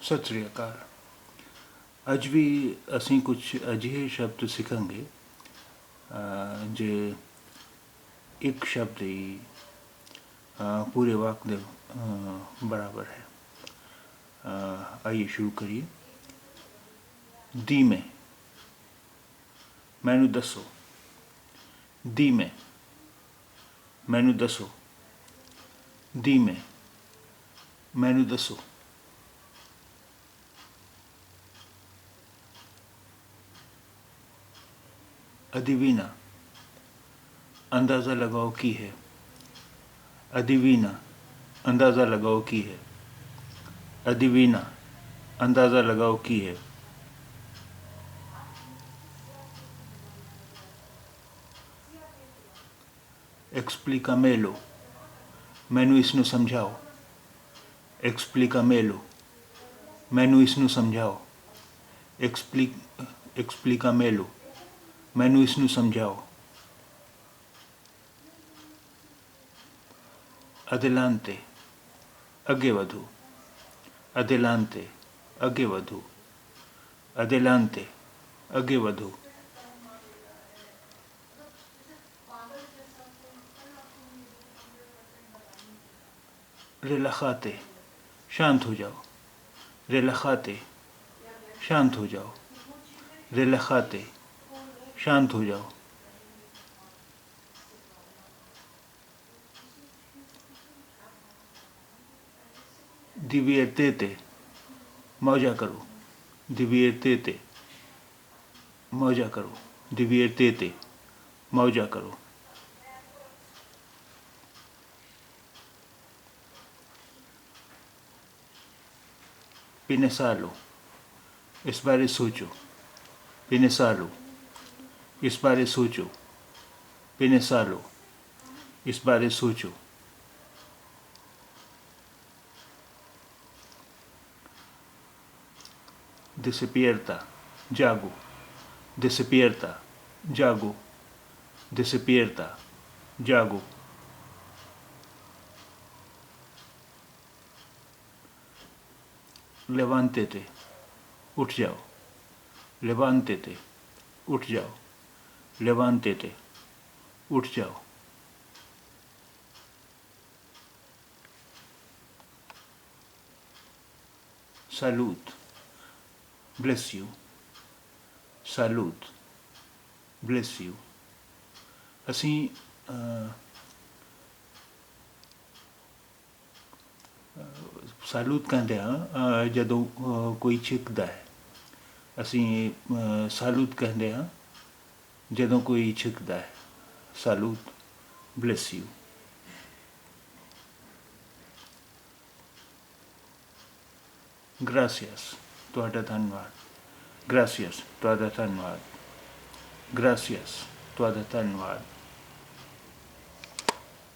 सत श्री अकाल। ਅੱਜ ਵੀ ਅਸੀਂ ਕੁਝ ਅਜਿਹੇ ਸ਼ਬਦ ਸਿੱਖਾਂਗੇ ਜੇ ਇੱਕ ਸ਼ਬਦ ਹੀ पूरे वाक ਦੇ बराबर है। आइए शुरू करिए। धीमे मैनू दसो, धीमे मैनू दसो, धीमे मैनू दसो। अदिवीना अंदाज़ा लगाओ की है, अदिवीना अंदाज़ा लगाओ की है, अदिवीना अंदाज़ा लगाओ की है। एक्सप्लिकामेलो मैनू इसनू समझाओ, एक्सप्लिकामेलो मैनू इसनू समझाओ, एक्सप्लिकामेलो मैनू इसनू समझाओ। अदिलांते अगे वधो, अदिलांते अगे वधो, अदिलांते अगे वधो। रिलखाते शांत हो जाओ, रिलखाते शांत हो जाओ, रिलखाते शांत हो जाओ। दिव्यतेते मौजा करो, दिव्यतेते मौजा करो, दिव्यतेते मौजा करो। पिनेसालो इस बारे सोचो, पिनेसालो इस बारे सोचो, पिनेसालो इस बारे सोचो। Despierta, जागो, despierta, जागो, despierta, जागो। Levántate, उठ जाओ, levántate, उठ जाओ, levántate, उठ जाओ। Salud, bless you, salud, bless you। ਅਸੀਂ ਸਾਲੂਦ ਕਹਿੰਦੇ ਹਾਂ ਜਦੋਂ ਕੋਈ ਛਿੱਕਦਾ ਹੈ। ਅਸੀਂ ਸਾਲੂਦ ਕਹਿੰਦੇ ਹਾਂ ਜਦੋਂ ਕੋਈ ਛਿੱਕਦਾ ਹੈ। ਸਾਲੂਦ, ਬਲੈਸ ਯੂ। ग्रासियस ਤੁਹਾਡਾ ਧੰਨਵਾਦ, ग्रासियस ਤੁਹਾਡਾ ਧੰਨਵਾਦ, ग्रासियस ਤੁਹਾਡਾ ਧੰਨਵਾਦ।